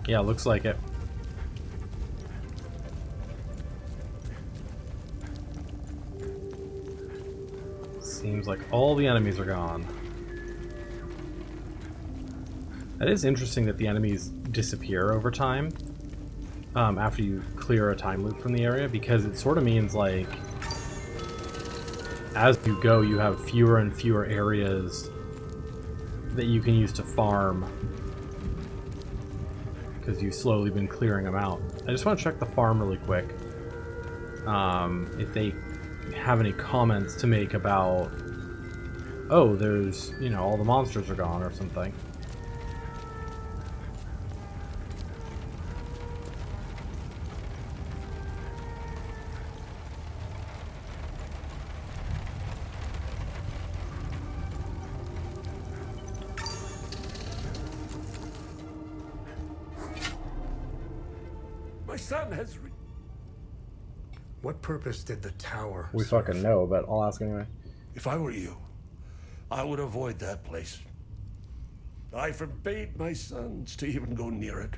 Yeah, looks like it. Seems like all the enemies are gone. It is interesting that the enemies disappear over time after you clear a time loop from the area, because it sort of means like as you go you have fewer and fewer areas that you can use to farm because you've slowly been clearing them out. I just want to check the farm really quick. If they have any comments to make about, oh, there's, you know, all the monsters are gone or something. My son has What purpose did the tower We serve? fucking know, but I'll ask anyway. If I were you, I would avoid that place. I forbade my sons to even go near it.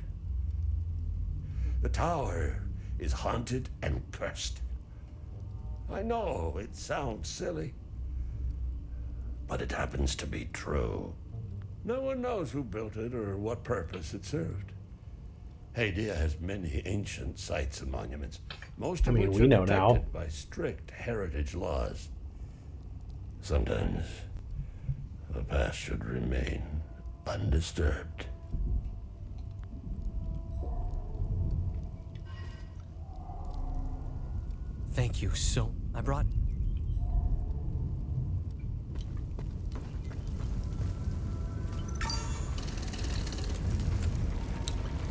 The tower is haunted and cursed. I know it sounds silly, but it happens to be true. No one knows who built it or what purpose it served. Hadia has many ancient sites and monuments, most of which we are know protected now. by strict heritage laws. Sometimes the past should remain undisturbed. Thank you so... I brought...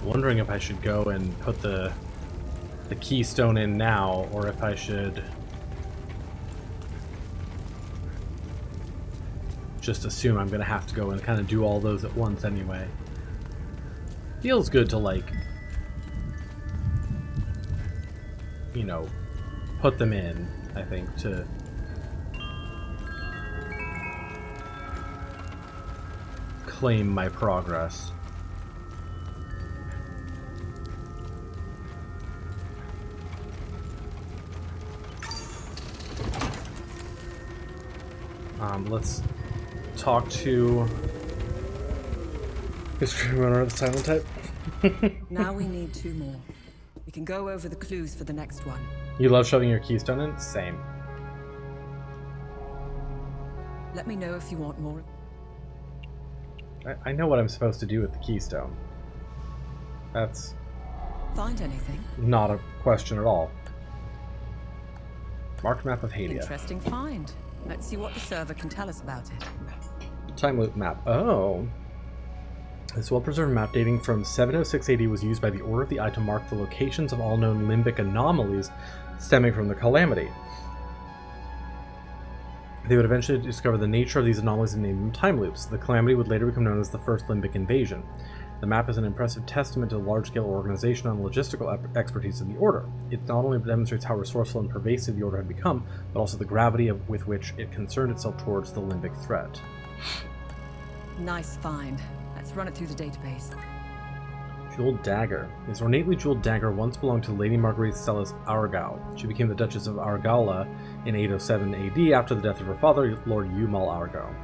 Wondering if I should go and put the keystone in now, or if I should just assume I'm gonna have to go and kind of do all those at once anyway. Feels good to, like, you know, put them in, I think, to claim my progress. Let's talk to history runner of the silent type. Now we need 2 more. We can go over the clues for the next one. You love shoving your keystone in? Same. Let me know if you want more. I know what I'm supposed to do with the keystone. That's Find anything? not a question at all. Marked map of Hadia. Interesting find. Let's see what the server can tell us about it. Timeloop map. Oh. This well-preserved map dating from 706 AD was used by the Order of the Eye to mark the locations of all known limbic anomalies stemming from the Calamity. They would eventually discover the nature of these anomalies and name them time loops. The Calamity would later become known as the First Limbic Invasion. The map is an impressive testament to the large-scale organization and logistical expertise of the Order. It not only demonstrates how resourceful and pervasive the Order had become, but also the gravity with which it concerned itself towards the limbic threat. Nice find. Let's run it through the database. Jeweled dagger. This ornately jeweled dagger once belonged to Lady Marguerite Celis Argyle. She became the Duchess of Argala in 807 AD after the death of her father, Lord Eumal Argyle.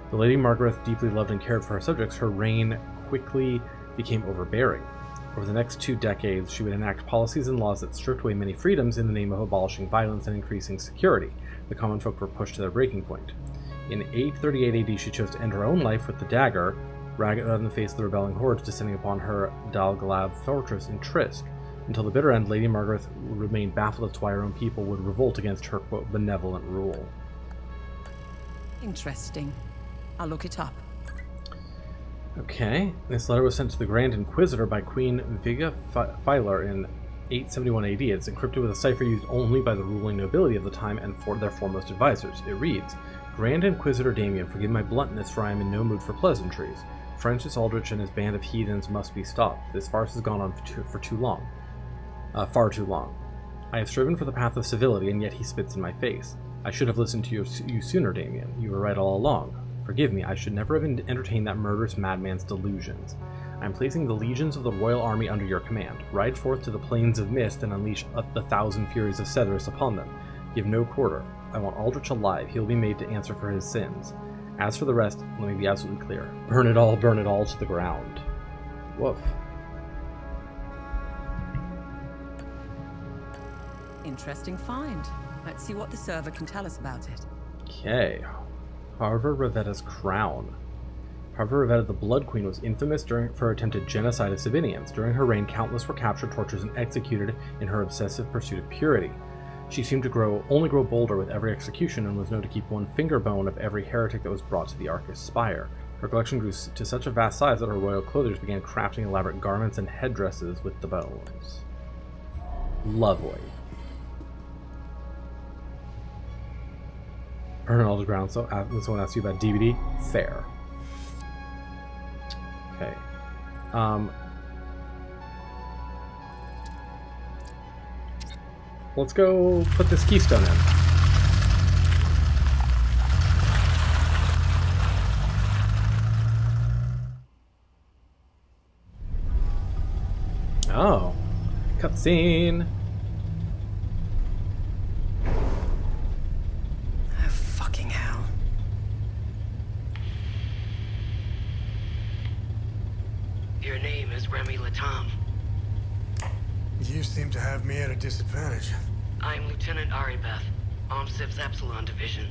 The Lady Margaret deeply loved and cared for her subjects. Her reign quickly became overbearing. Over the next 2 decades, she would enact policies and laws that stripped away many freedoms in the name of abolishing violence and increasing security. The common folk were pushed to their breaking point. In 838 AD, she chose to end her own life with the dagger, rather than face the rebelling hordes descending upon her Dalgalav fortress in Trisk. Until the bitter end, Lady Margaret remained baffled as to why her own people would revolt against her, quote, benevolent rule. Interesting. I'll look it up. Okay, this letter was sent to the Grand Inquisitor by Queen Viga Filar in 871 AD. It's encrypted with a cipher used only by the ruling nobility of the time and for their foremost advisors. It reads, Grand Inquisitor Damien, forgive my bluntness, for I am in no mood for pleasantries. Francis Aldrich and his band of heathens must be stopped. This farce has gone on for too long. Far too long. I have striven for the path of civility, and yet he spits in my face. I should have listened to you sooner, Damien. You were right all along. Forgive me, I should never have entertained that murderous madman's delusions. I am placing the legions of the royal army under your command. Ride forth to the plains of mist and unleash the 1,000 furies of Cedrus upon them. Give no quarter. I want Aldrich alive. He will be made to answer for his sins. As for the rest, let me be absolutely clear. Burn it all to the ground. Woof. Interesting find. Let's see what the server can tell us about it. Okay. Harva Ravetta's crown. Harva Ravetta the Blood Queen was infamous for her attempted genocide of Sabinians. During her reign, countless were captured, tortured, and executed in her obsessive pursuit of purity. She seemed to only grow bolder with every execution, and was known to keep one finger bone of every heretic that was brought to the Arcus Spire. Her collection grew to such a vast size that her royal clothers began crafting elaborate garments and headdresses with the bones. Lovely. Burn it all to the ground. So when someone asks you about DVD, fair. Okay. Let's go put this keystone in. Oh, cutscene. Oh, fucking hell. Your name is Remy Latam. You seem to have me at a disadvantage. I'm Lieutenant Aribeth, Omsiv's Epsilon Division.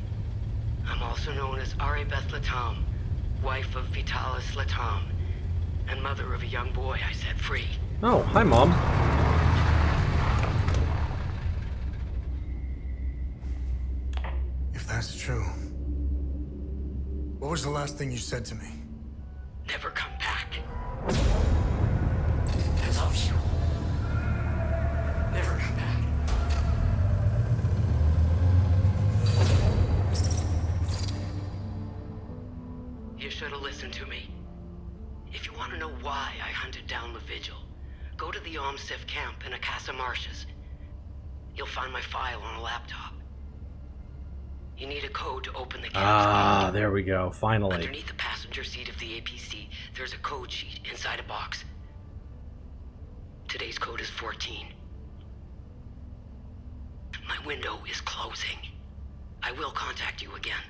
I'm also known as Aribeth Latam, wife of Vitalis Latam, and mother of a young boy I set free. Oh, hi, Mom. If that's true, what was the last thing you said to me? Never come back. I love you. Never come back. You should have listened to me. If you want to know why I hunted down the Vigil, go to the Omsiv camp in Acasa Marshes. You'll find my file on a laptop. You need a code to open the camp's gate. There we go, finally. Underneath the passenger seat of the APC, there's a code sheet inside a box. Today's code is 14. My window is closing. I will contact you again.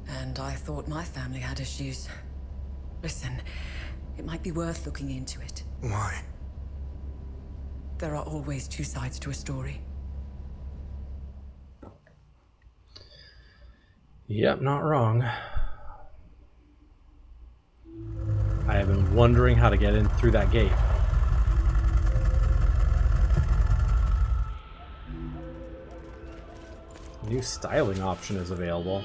And I thought my family had issues. Listen, it might be worth looking into it. Why? There are always two sides to a story. Yep, not wrong. I have been wondering how to get in through that gate. A new styling option is available.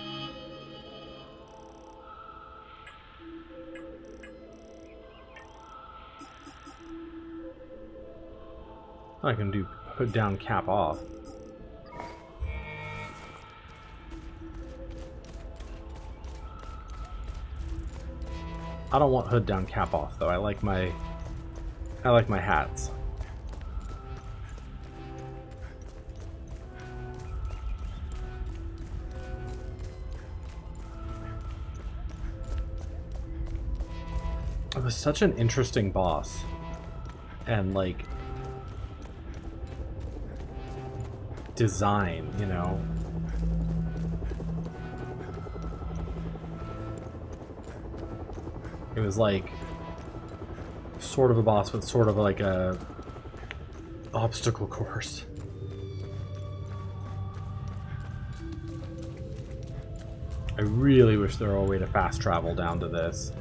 I can do hood down, cap off. I don't want hood down, cap off though. I like my hats. It was such an interesting boss. And like design, you know. It was like sort of a boss, but sort of like a obstacle course. I really wish there were a way to fast travel down to this.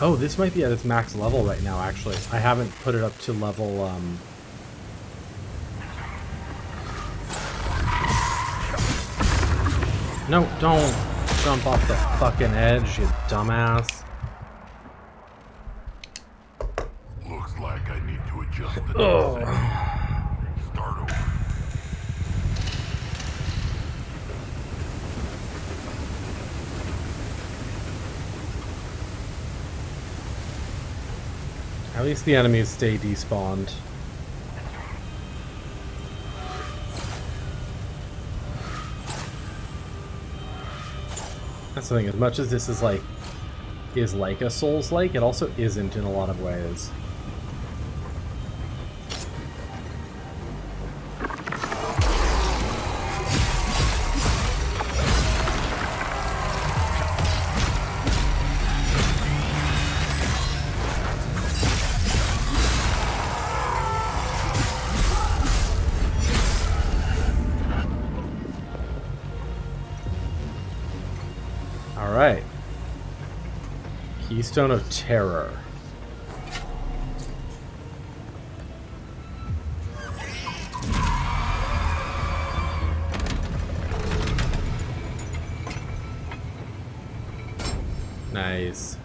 Oh, this might be at its max level right now, actually. I haven't put it up to level, No, don't jump off the fucking edge, you dumbass. Looks like I need to adjust the distance. Start over. At least the enemies stay despawned. That's the thing, as much as this is like a Souls-like, it also isn't in a lot of ways. Alright. Keystone of Terror. Nice.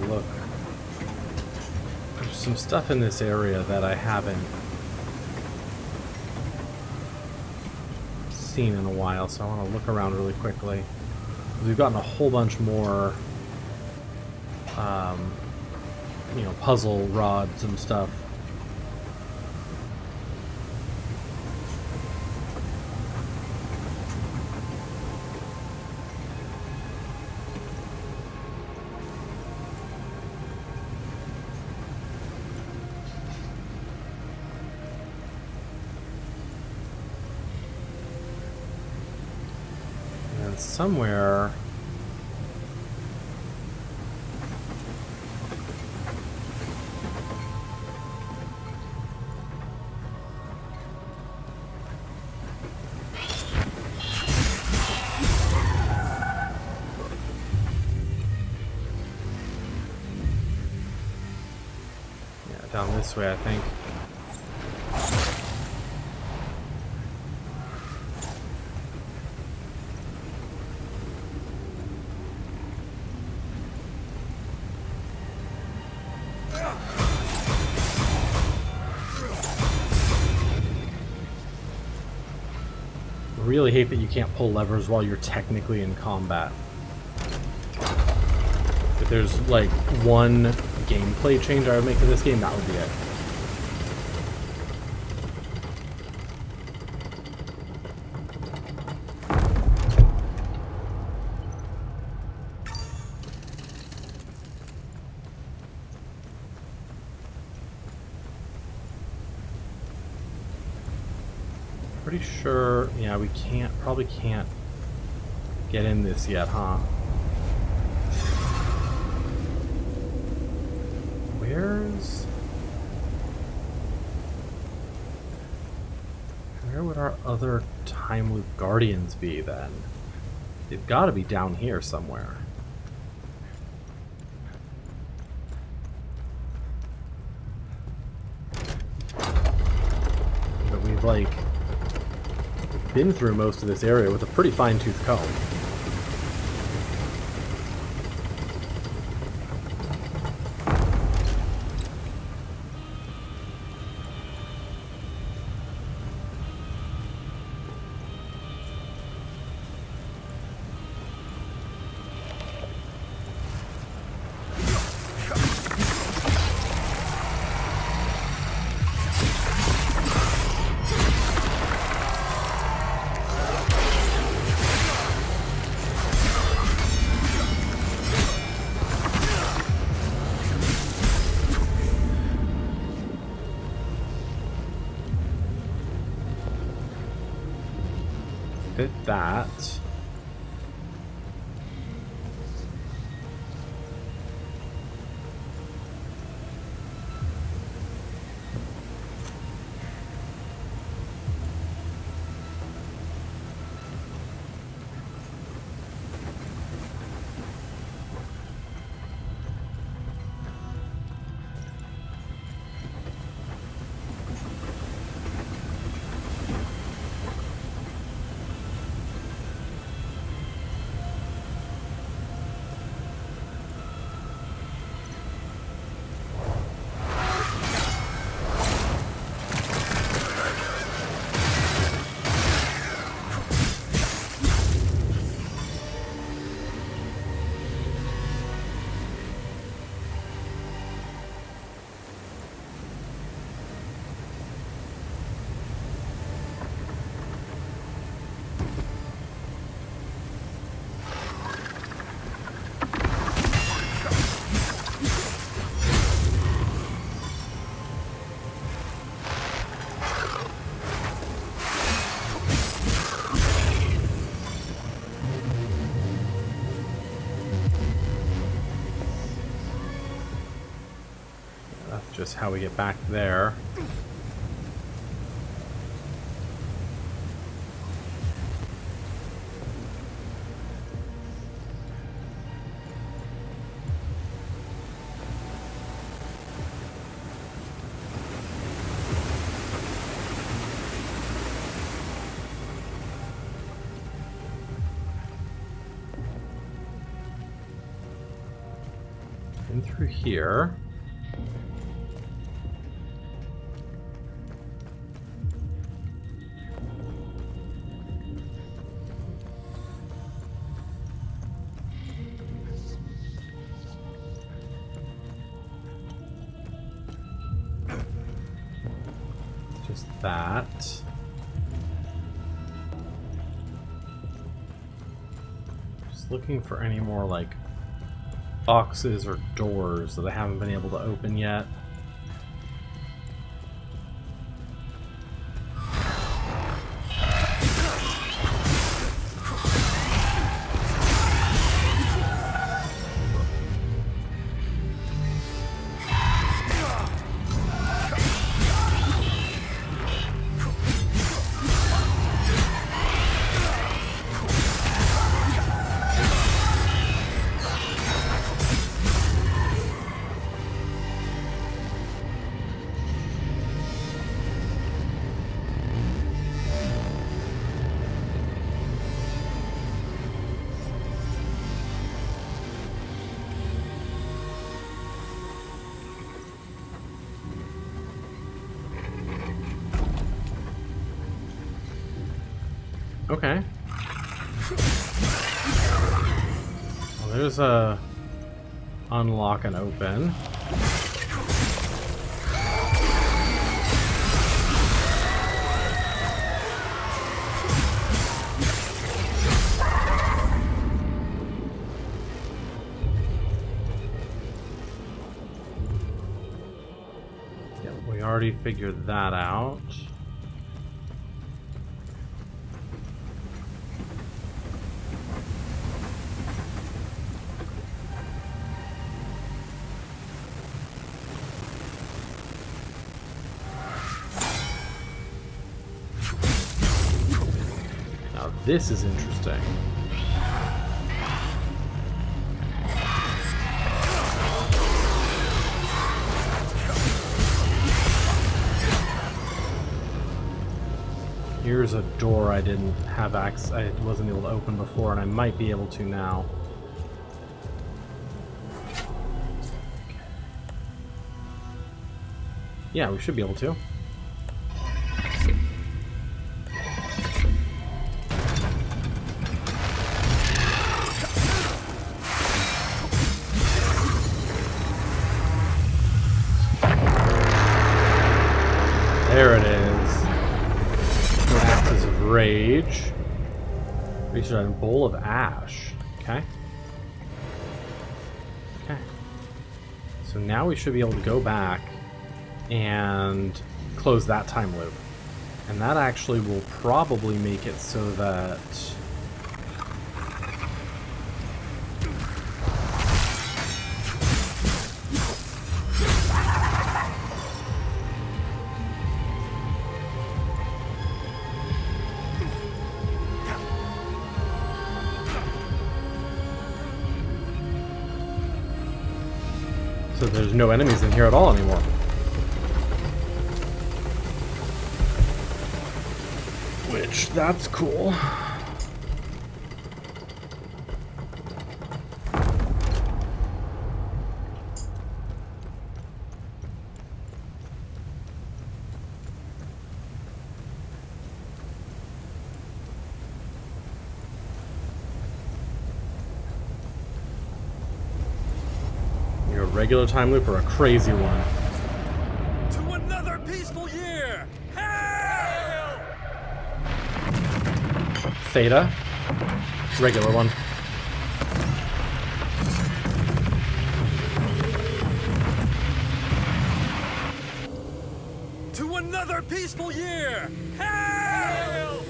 Look, there's some stuff in this area that I haven't seen in a while, so I want to look around really quickly. We've gotten a whole bunch more, you know, puzzle rods and stuff. Somewhere down this way, I think. I really hate that you can't pull levers while you're technically in combat. If there's like one gameplay change I would make to this game, that would be it. Pretty sure, yeah, we probably can't get in this yet, huh? Where would our other Timeloop Guardians be then? They've got to be down here somewhere. But we've like been through most of this area with a pretty fine-tooth comb. fit that. Just how we get back there. In through here. That. Just looking for any more like boxes or doors that I haven't been able to open yet. Okay. Well, there's a unlock and open. Yeah, we already figured that out. This is interesting. Here's a door I didn't have access, I wasn't able to open before, and I might be able to now. Yeah, we should be able to. There it is. No axes of rage. Reach a bowl of ash. Okay. Okay. So now we should be able to go back and close that time loop. And that actually will probably make it so that... So there's no enemies in here at all anymore. Which, that's cool. You're a regular time loop or a crazy one? To another peaceful year! Hail! Theta. Regular one. To another peaceful year! Hail!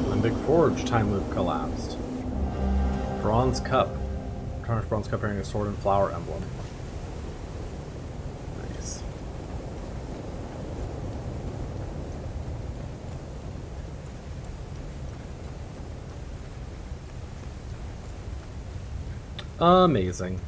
Lymbic Forge time loop collapsed. Bronze cup. Tarnished bronze cup bearing a sword and flower emblem. Nice. Amazing.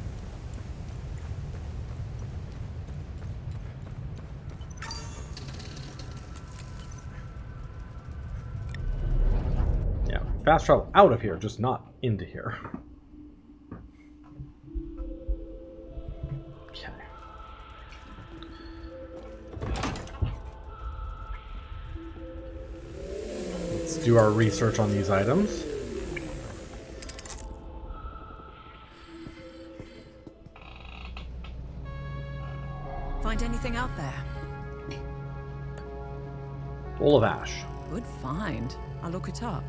Yeah, fast travel out of here, just not into here. Okay. Let's do our research on these items. Find anything out there? Bowl of Ash. Good find. I'll look it up.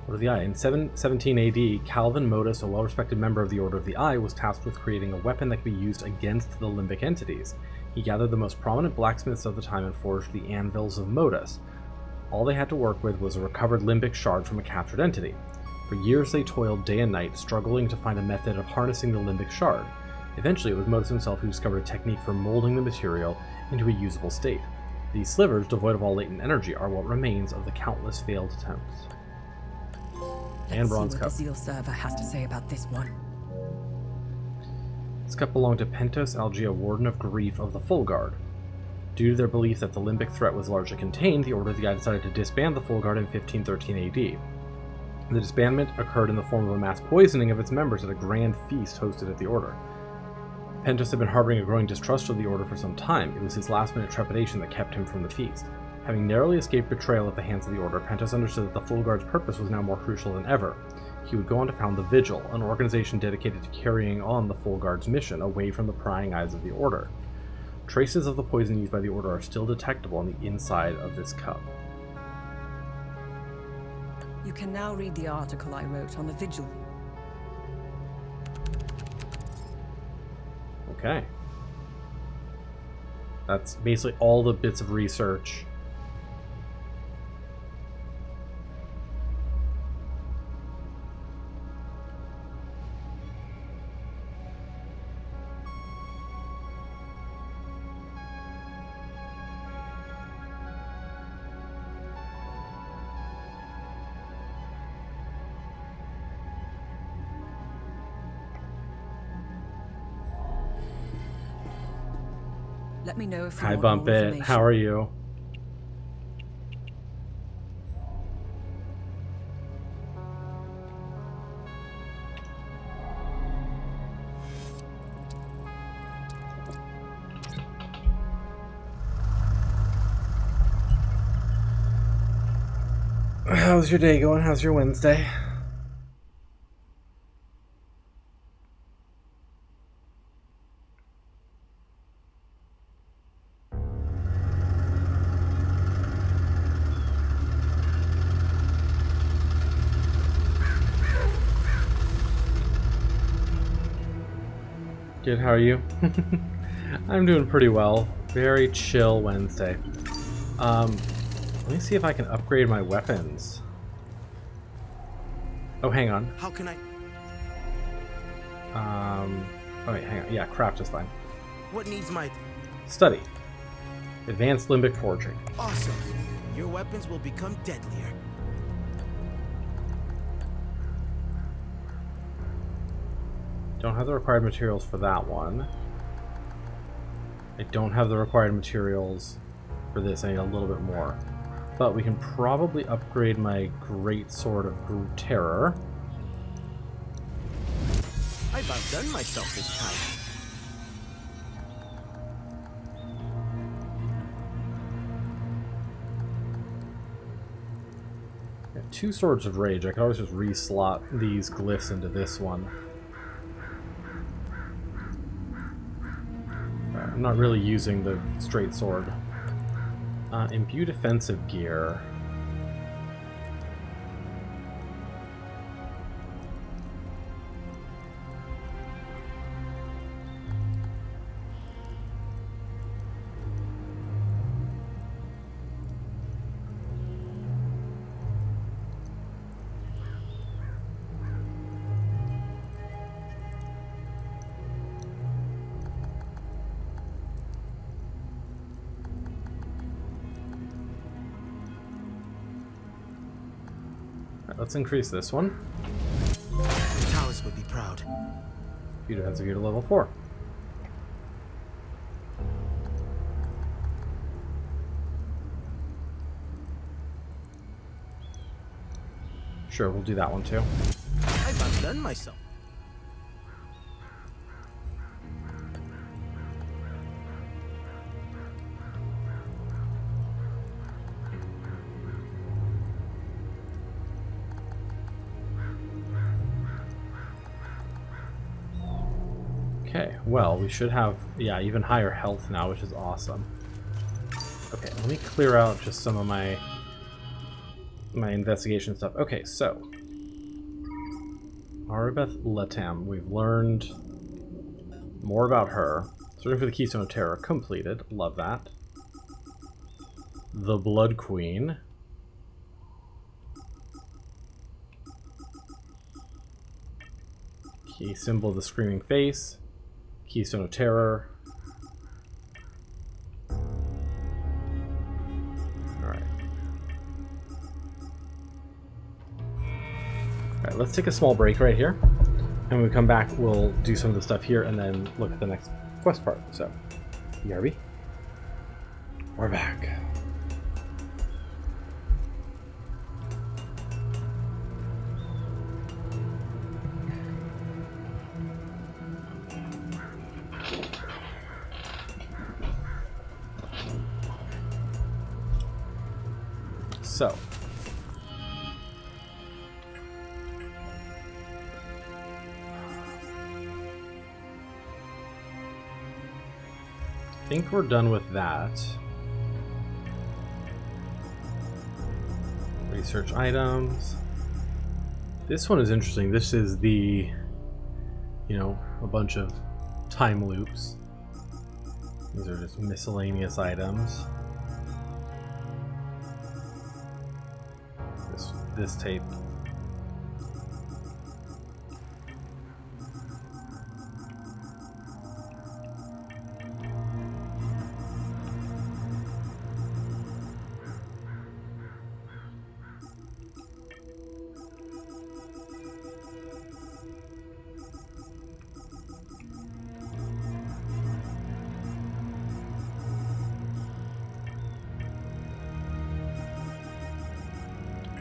Order of the Eye. In 717 AD, Calvin Modus, a well-respected member of the Order of the Eye, was tasked with creating a weapon that could be used against the Limbic entities. He gathered the most prominent blacksmiths of the time and forged the anvils of Modus. All they had to work with was a recovered Limbic shard from a captured entity. For years they toiled day and night, struggling to find a method of harnessing the Limbic shard. Eventually, it was Modus himself who discovered a technique for molding the material into a usable state. These slivers, devoid of all latent energy, are what remains of the countless failed attempts. And bronze cup. Let's see what the Zeal server has to say about this one. This cup belonged to Pentos Algia, Warden of Grief of the Full Guard. Due to their belief that the Limbic threat was largely contained, the Order of the Eye decided to disband the Full Guard in 1513 AD. The disbandment occurred in the form of a mass poisoning of its members at a grand feast hosted at the Order. Pentos had been harboring a growing distrust of the Order for some time. It was his last-minute trepidation that kept him from the feast. Having narrowly escaped betrayal at the hands of the Order, Pentos understood that the Full Guard's purpose was now more crucial than ever. He would go on to found the Vigil, an organization dedicated to carrying on the Full Guard's mission away from the prying eyes of the Order. Traces of the poison used by the Order are still detectable on the inside of this cup. You can now read the article I wrote on the Vigil. Okay. That's basically all the bits of research. Let me know if you Hi, want Bump more It. information. How are you? How's your day going? How's your Wednesday? Good, how are you? I'm doing pretty well. Very chill Wednesday. Let me see if I can upgrade my weapons. Oh, hang on. How can I? Oh wait, hang on. Yeah, craft is fine. What needs my? Study. Advanced Limbic Forging. Awesome. Your weapons will become deadlier. Don't have the required materials for that one. I don't have the required materials for this. I need a little bit more. But we can probably upgrade my Great Sword of Terror. I've outdone myself this time. I have 2 Swords of Rage. I could always just reslot these glyphs into this one. I'm not really using the straight sword. Imbue defensive gear. Let's increase this one. The Towers would be proud. Imbue defensive gear to level 4. Sure, we'll do that one too. I've outdone myself. Okay, well, we should have, yeah, even higher health now, which is awesome. Okay, let me clear out just some of my investigation stuff. Okay, so Arabeth Letam, we've learned more about her. Searching for the Keystone of Terror, completed. Love that. The Blood Queen. Key symbol of the Screaming Face. Keystone of Terror. Alright. Alright, let's take a small break right here. And when we come back, we'll do some of the stuff here and then look at the next quest part. So, BRB. We're back. So, I think we're done with that. Research items. This one is interesting. This is the, a bunch of time loops. These are just miscellaneous items. This tape.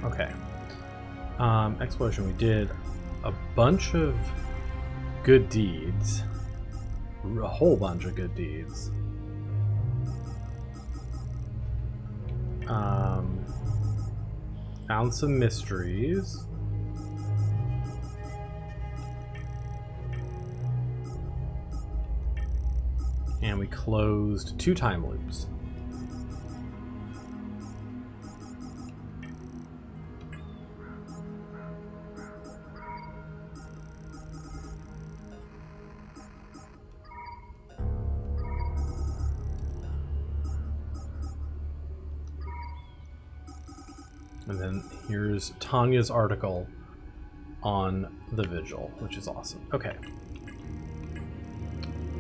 Okay. Exploration, we did a bunch of good deeds. A whole bunch of good deeds. Found some mysteries. And we closed 2 time loops. And then here's Tanya's article on the vigil, which is awesome. Okay.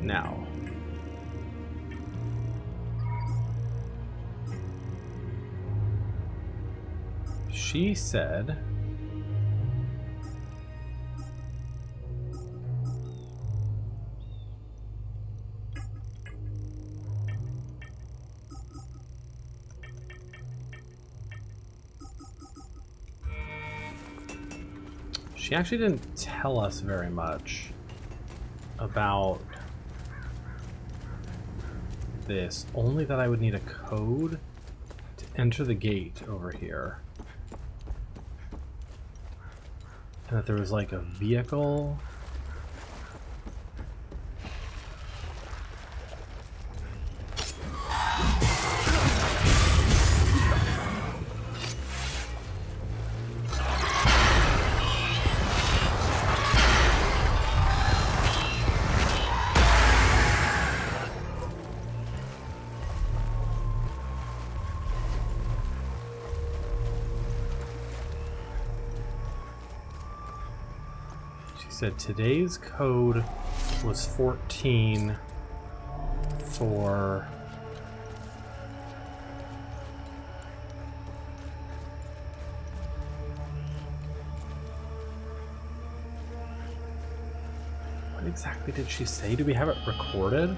Now. She said... She actually didn't tell us very much about this, only that I would need a code to enter the gate over here. And that there was like a vehicle. Said today's code was 14 for what exactly did she say? Do we have it recorded?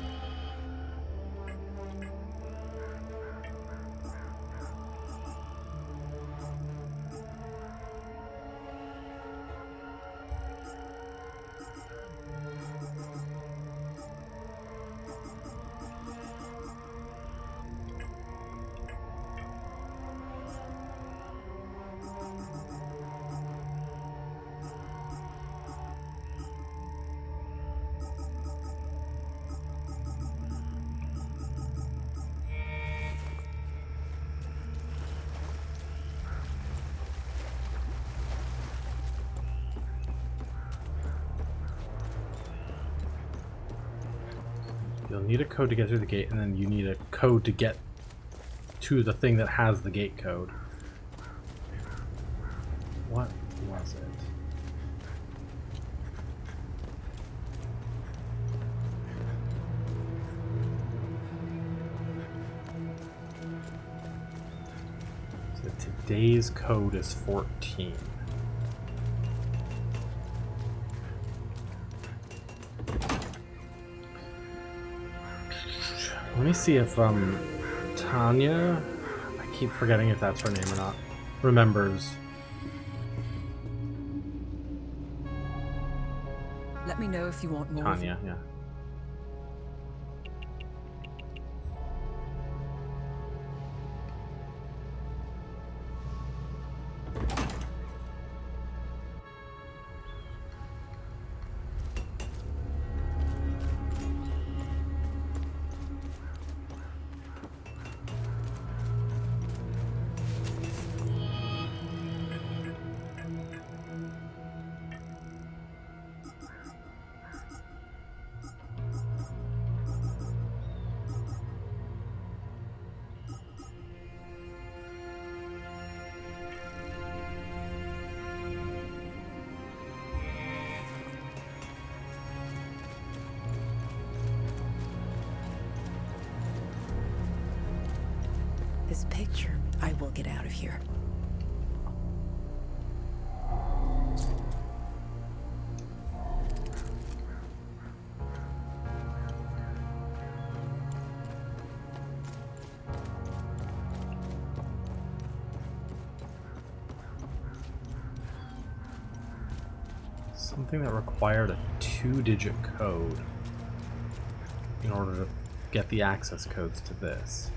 You'll need a code to get through the gate, and then you need a code to get to the thing that has the gate code. What was it? So today's code is 14. Let me see if Tanya, I keep forgetting if that's her name or not, remembers. Let me know if you want more. Tanya, yeah. This picture, I will get out of here. Something that required a 2-digit code in order to get the access codes to this.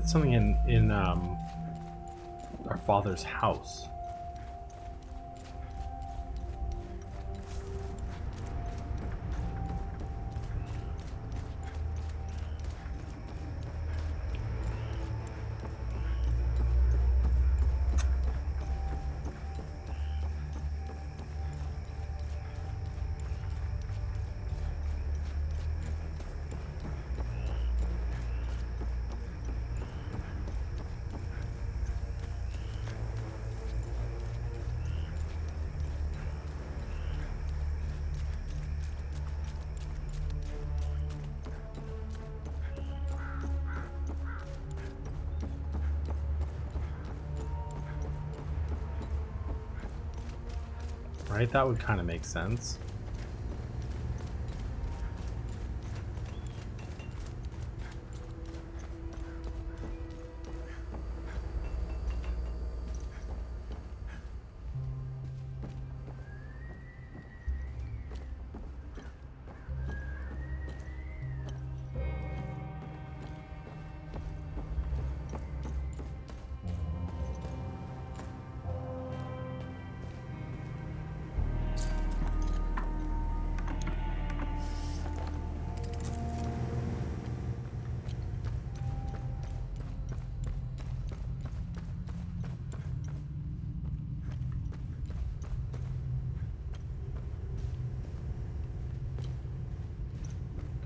It's something in our father's house. Right? That would kind of make sense.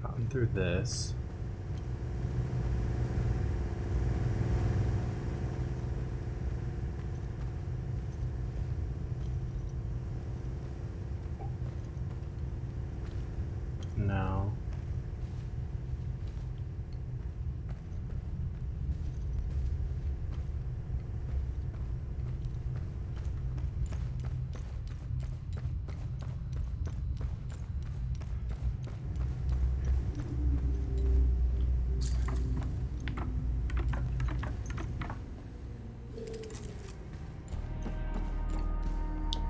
Gotten through this. No.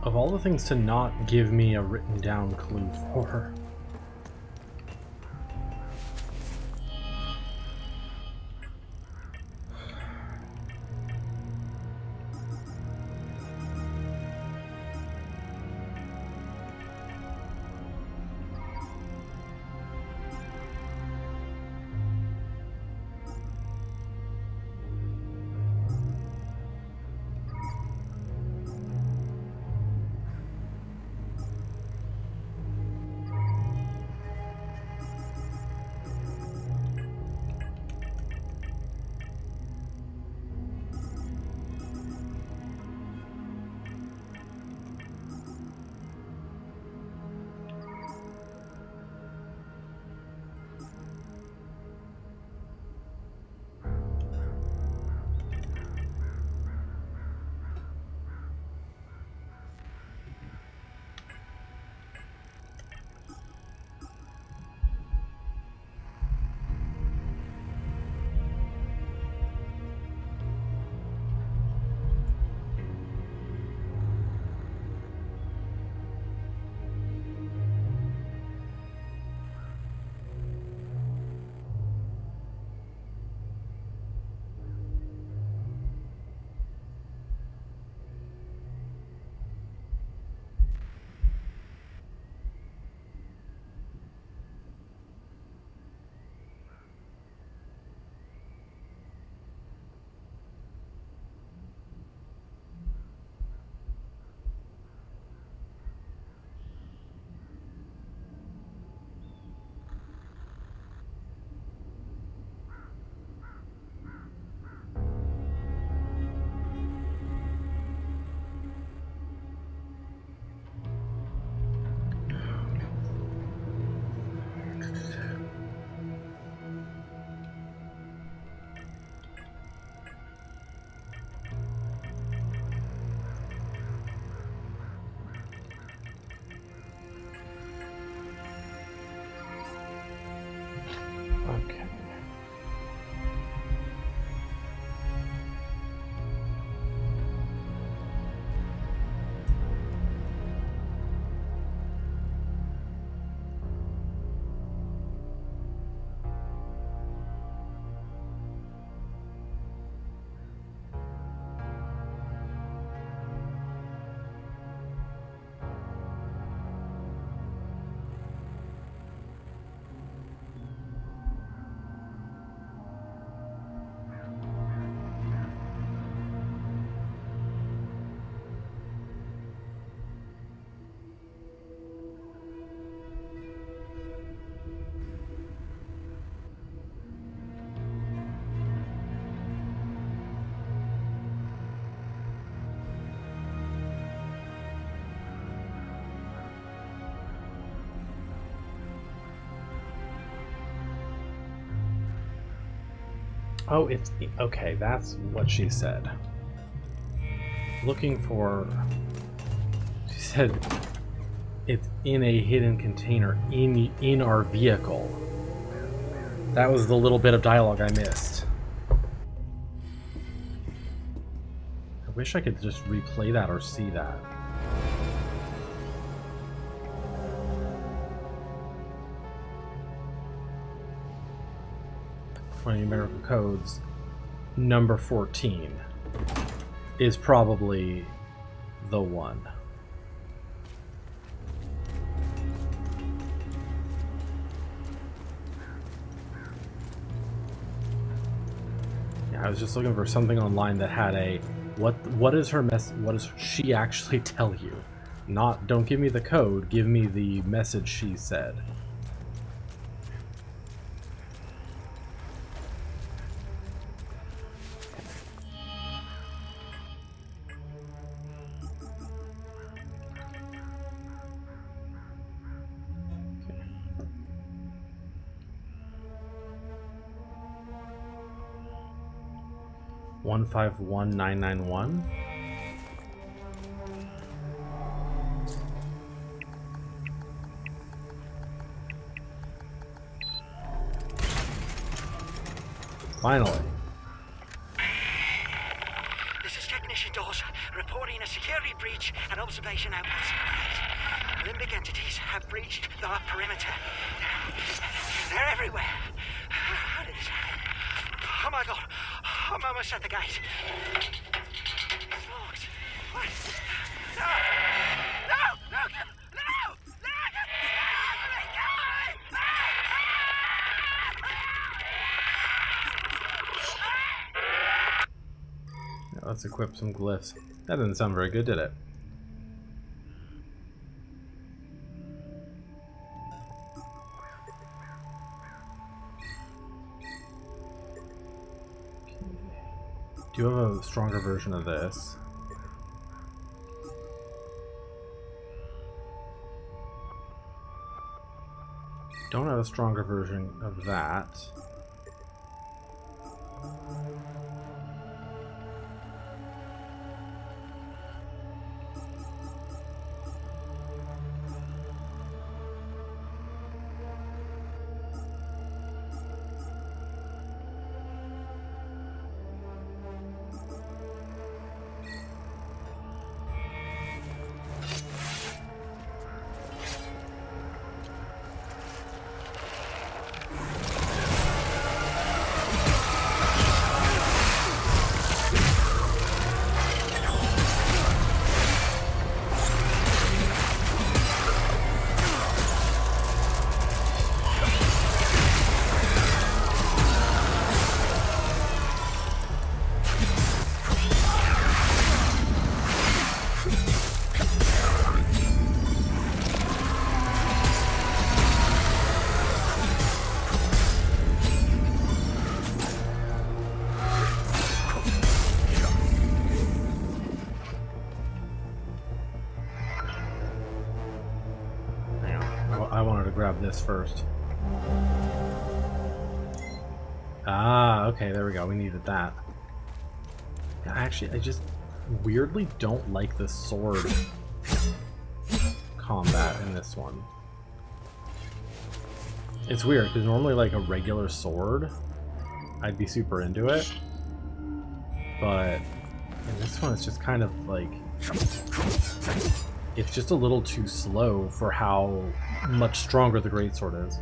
Of all the things to not give me a written down clue for. Oh, it's... Okay, that's what she said. Looking for... She said it's in a hidden container in our vehicle. That was the little bit of dialogue I missed. I wish I could just replay that or see that. Numerical codes, number 14 is probably the one. Yeah, I was just looking for something online that had a what is her what does she actually tell you? Not don't give me the code, give me the message she said. Okay. 151991. Finally. This is Technician Dawson, reporting a security breach at Observation Outpost. Lymbic entities have breached the perimeter. They're everywhere. How did this happen? Oh my god, I'm almost at the gate. It's locked. What? No! No! No! No! Yeah, let's equip some glyphs. That didn't sound very good, did it? Do you have a stronger version of this? Don't have a stronger version of that. I wanted to grab this first. Ah, okay, there we go. We needed that. Actually, I just weirdly don't like the sword combat in this one. It's weird, because normally like a regular sword, I'd be super into it. But in this one, it's just kind of like... It's just a little too slow for how much stronger the greatsword is.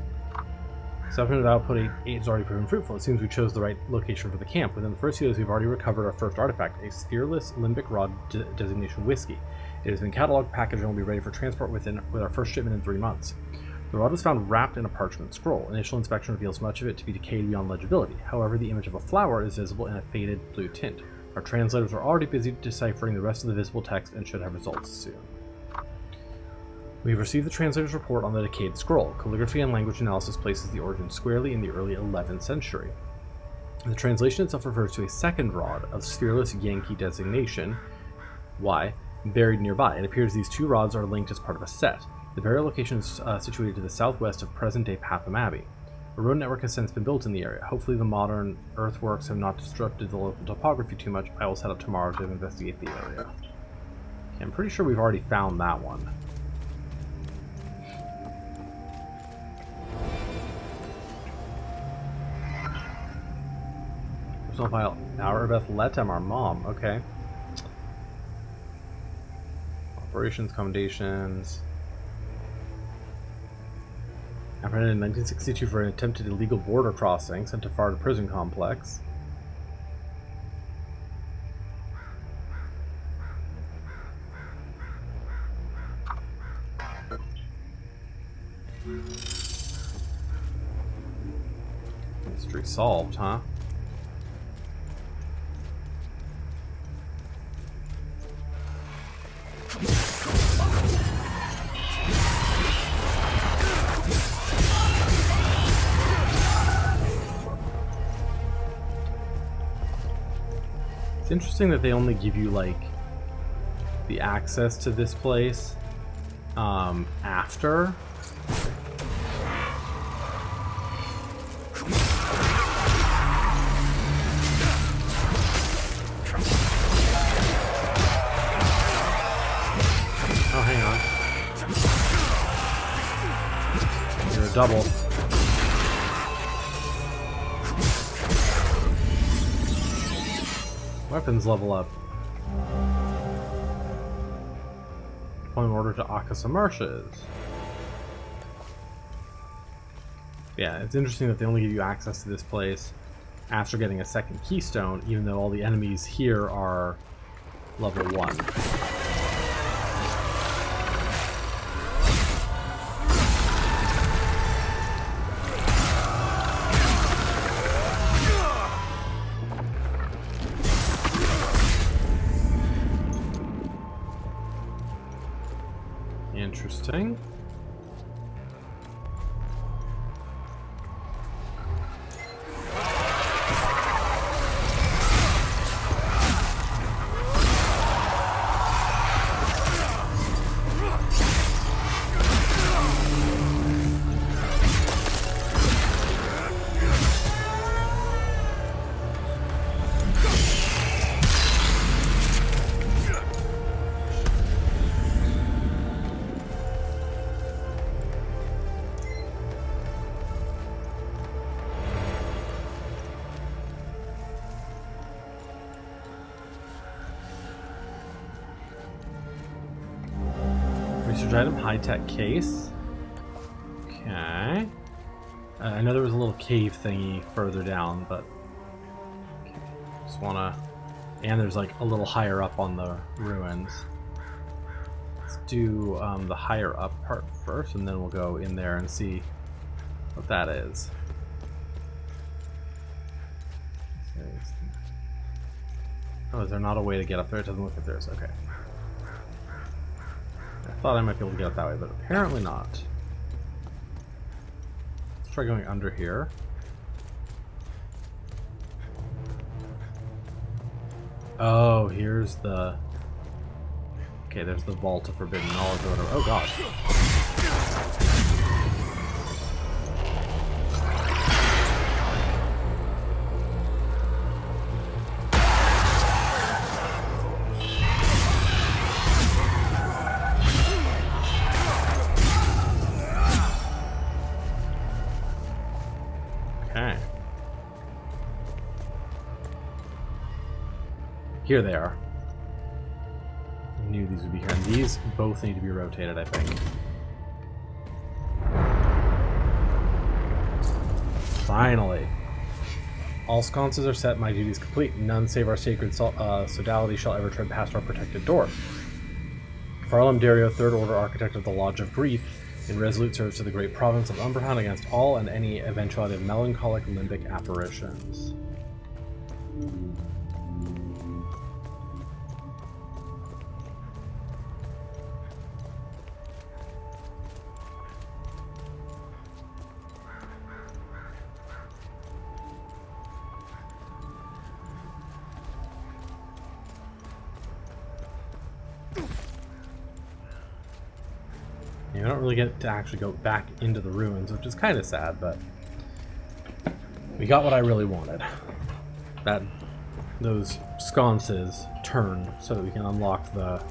Supplement output 8 has already proven fruitful. It seems we chose the right location for the camp. Within the first few days, we've already recovered our first artifact, a Fearless Limbic Rod designation whiskey. It has been cataloged, packaged, and will be ready for transport with our first shipment in 3 months. The rod was found wrapped in a parchment scroll. Initial inspection reveals much of it to be decayed beyond legibility. However, the image of a flower is visible in a faded blue tint. Our translators are already busy deciphering the rest of the visible text and should have results soon. We've received the translator's report on the decayed scroll. Calligraphy and language analysis places the origin squarely in the early 11th century. The translation itself refers to a second rod of Fearless Yankee designation, Y, buried nearby. It appears these two rods are linked as part of a set. The burial location is situated to the southwest of present-day Pathem Abbey. A road network has since been built in the area. Hopefully the modern earthworks have not disrupted the local topography too much. I will set up tomorrow to investigate the area. Okay, I'm pretty sure we've already found that one. Personal file. Arbeth Letem, our mom. Okay. Operations, commendations. Apprehended in 1962 for an attempted illegal border crossing, sent to Florida prison complex. Mystery solved, huh? It's interesting that they only give you, like, the access to this place after. Oh, hang on. You're a double. Weapons level up. Deploying order to Acasa Marshes. Yeah, it's interesting that they only give you access to this place after getting a second keystone, even though all the enemies here are level 1. Interesting. Research item, high-tech case. Okay. I know there was a little cave thingy further down, but... Okay. Just wanna... And there's like a little higher up on the ruins. Let's do the higher up part first, and then we'll go in there and see what that is. Oh, is there not a way to get up there? It doesn't look like there is. Okay. I thought I might be able to get up that way, but apparently not. Let's try going under here. Oh, here's the... Okay, there's the Vault of Forbidden Knowledge or whatever. Oh, God. Okay. Here they are. I knew these would be here. And these both need to be rotated, I think. Finally. All sconces are set, my duty is complete. None save our sacred sodality shall ever tread past our protected door. Farlam Dario, Third Order Architect of the Lodge of Grief, in resolute service to the great province of Umberhan against all and any eventuality of melancholic limbic apparitions. You don't really get to actually go back into the ruins, which is kind of sad, but We got what I really wanted. Those sconces turn so that we can unlock the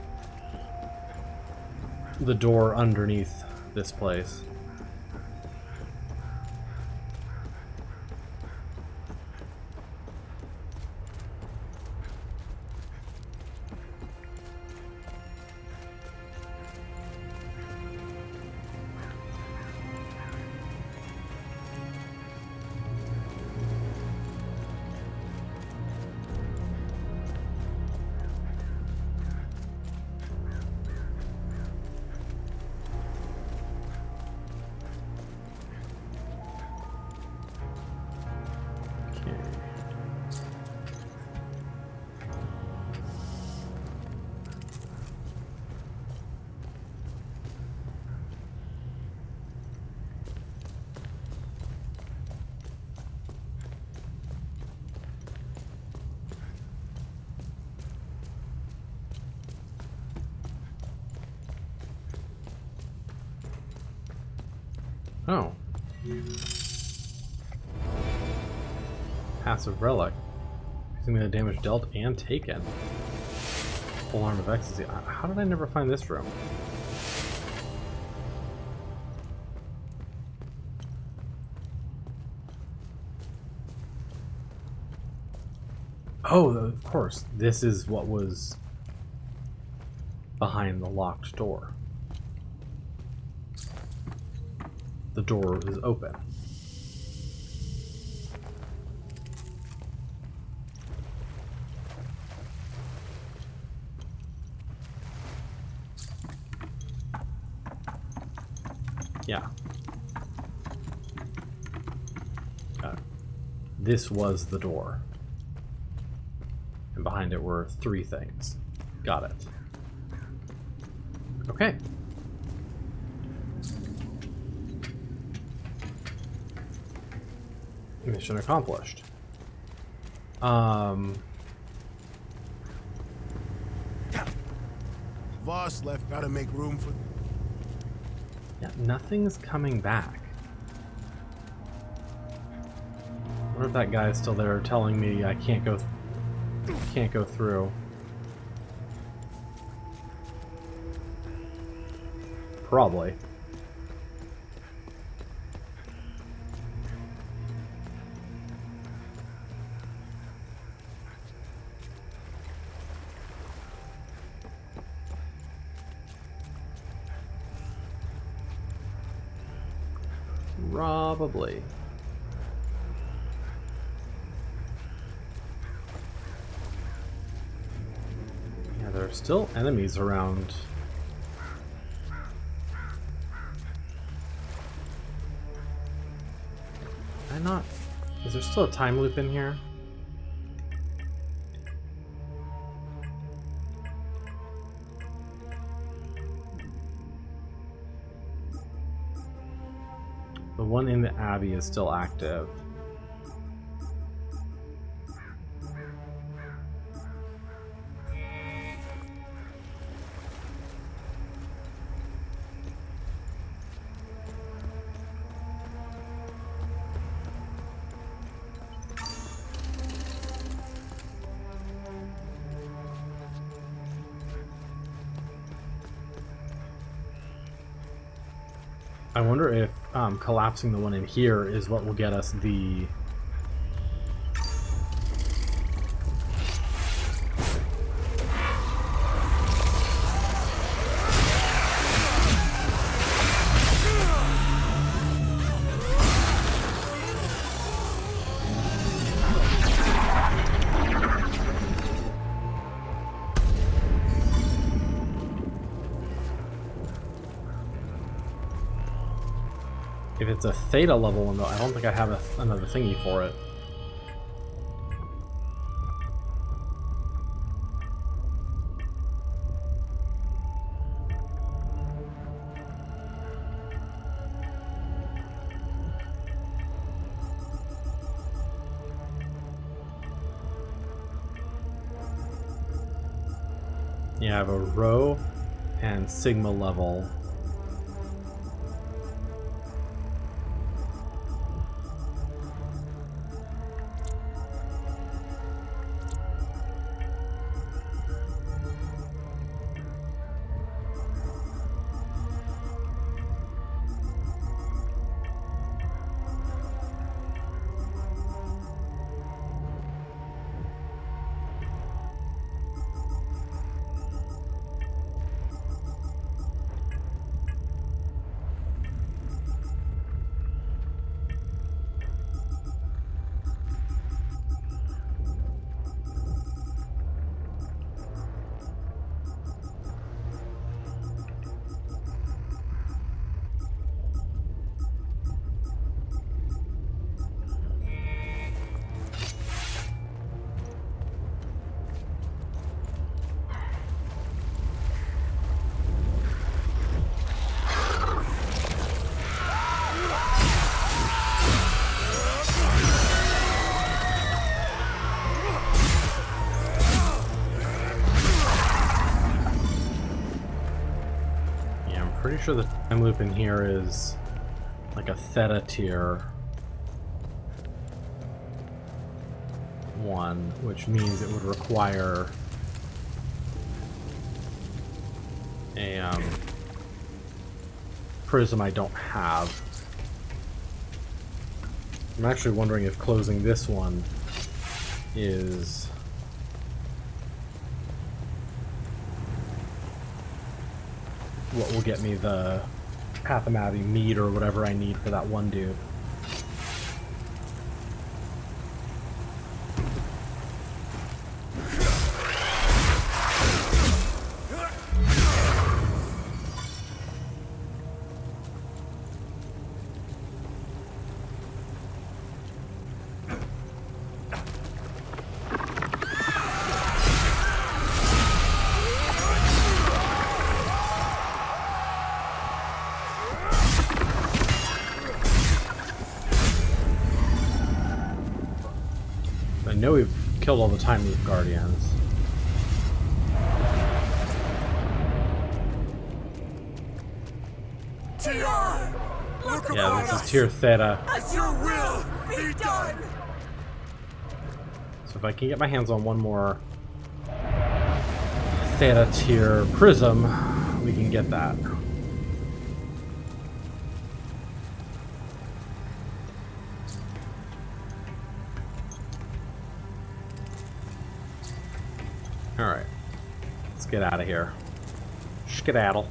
door underneath this place. Oh. Passive relic. Increasing the damage dealt and taken. Full arm of ecstasy. How did I never find this room? Oh, of course. This is what was behind the locked door. The door is open. Yeah. Got it. This was the door. And behind it were 3 things. Got it. Okay. Mission accomplished. Voss left, gotta make room for... Yeah, nothing's coming back. I wonder if that guy's still there telling me I can't go through. Probably. Probably. Yeah, there are still enemies around. Is there still a time loop in here? The one in the Abbey is still active. I wonder if collapsing the one in here is what will get us the... If it's a theta level one, though, I don't think I have another thingy for it. Yeah, I have a rho and sigma level. pretty sure the time loop in here is like a theta tier one, which means it would require a prism I don't have. I'm actually wondering if closing this one is what will get me the Pathem Abbey meat or whatever I need for that one dude. I know we've killed all the Timeloop Guardians. Yeah, this is tier theta. As your will be done! So if I can get my hands on one more theta tier prism, we can get that. Alright, let's get out of here. Skedaddle.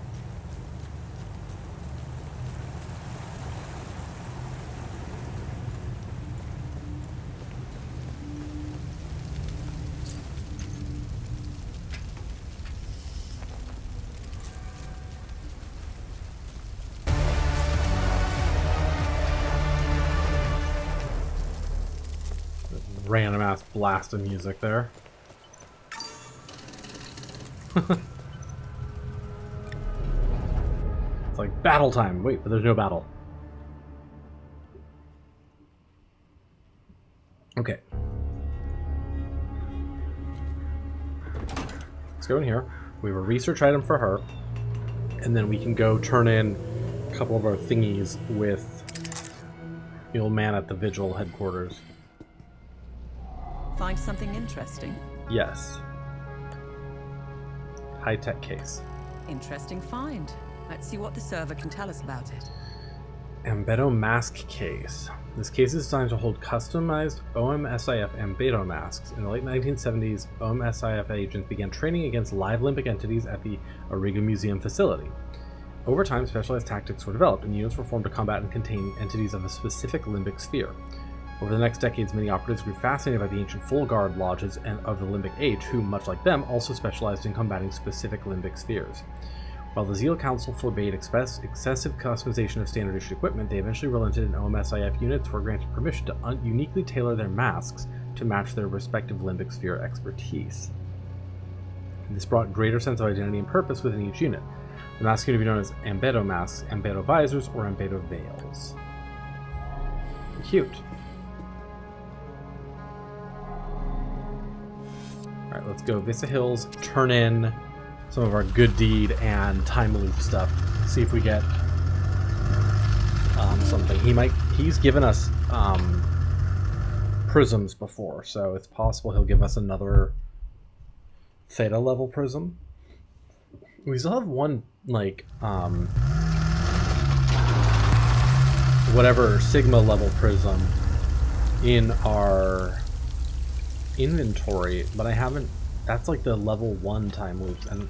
Random ass blast of music there. It's like battle time. Wait, but there's no battle. Okay. Let's go in here. We have a research item for her. And then we can go turn in a couple of our thingies with the old man at the Vigil headquarters. Find something interesting? Yes. High-tech case. Interesting find. Let's see what the server can tell us about it. Ambedo mask case. This case is designed to hold customized OMSIF Ambedo masks. In the late 1970s, OMSIF agents began training against live limbic entities at the Auriga Museum facility. Over time, specialized tactics were developed, and units were formed to combat and contain entities of a specific limbic sphere. Over the next decades, many operatives grew fascinated by the ancient Full Guard lodges and of the Limbic Age, who, much like them, also specialized in combating specific limbic spheres. While the Zeal Council forbade excessive customization of standard-issued equipment, they eventually relented, and OMSIF units were granted permission to uniquely tailor their masks to match their respective limbic sphere expertise. And this brought greater sense of identity and purpose within each unit. The masks came to be known as Ambedo masks, Ambedo visors, or Ambedo veils. Cute. Alright, let's go Vista Hills, turn in some of our good deed and Timeloop stuff. See if we get something. He's given us prisms before, so it's possible he'll give us another theta level prism. We still have one, like, whatever sigma level prism in our inventory, but I haven't. That's like the level 1 time loops, and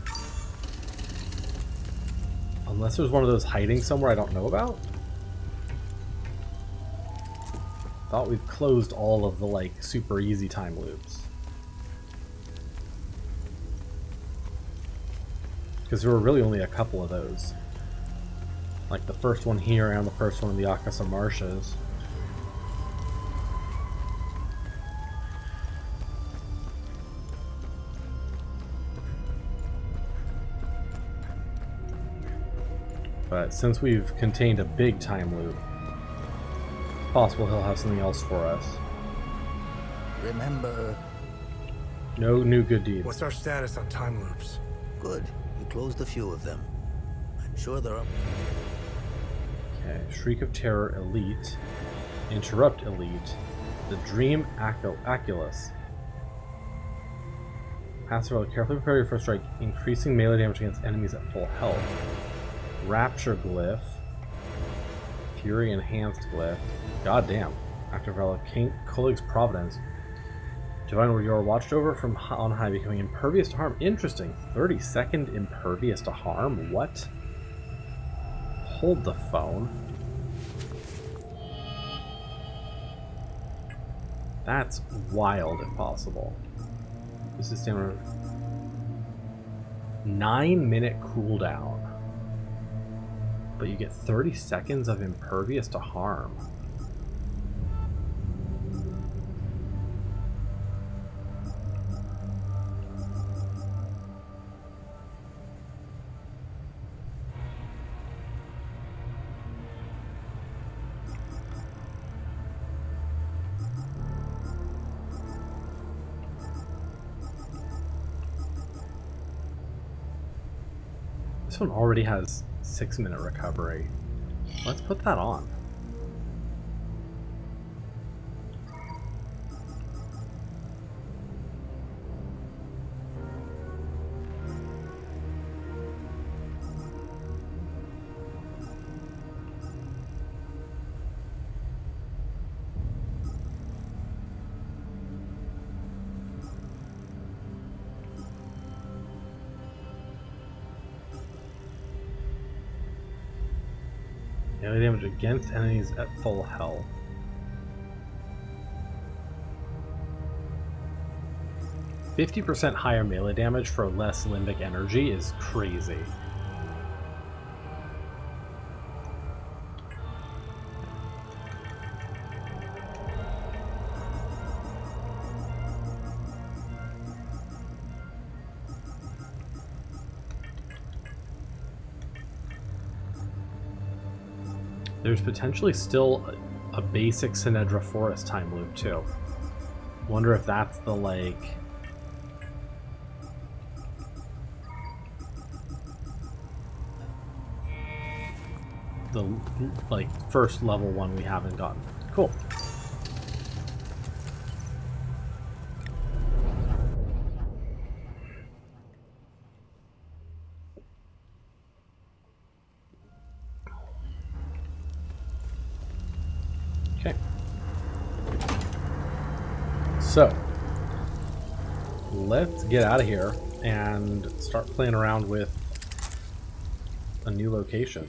unless there's one of those hiding somewhere I don't know about. Thought we've closed all of the like super easy time loops, because there were really only a couple of those, like the first one here and the first one in the Acasa Marshes. But since we've contained a big time loop, it's possible he'll have something else for us. Remember... No new good deeds. What's our status on time loops? Good. You closed a few of them. I'm Sure there are. Okay, Shriek of Terror Elite. Interrupt Elite. The Dream Aculus. Passive roll, carefully prepare your first strike, increasing melee damage against enemies at full health. Rapture Glyph. Fury Enhanced Glyph. Goddamn. Active relic. Kolig's Providence. Divine where you are watched over from on high, becoming impervious to harm. Interesting. 30-second impervious to harm? What? Hold the phone. That's wild if possible. This is stamina. 9-minute cooldown. But you get 30 seconds of impervious to harm. This one already has 6-minute recovery. Let's put that on. Melee damage against enemies at full health. %50 higher melee damage for less limbic energy is crazy. There's potentially still a basic Senedra Forest time loop too. Wonder if that's the first level one we haven't gotten. Cool. Okay. So, let's get out of here and start playing around with a new location.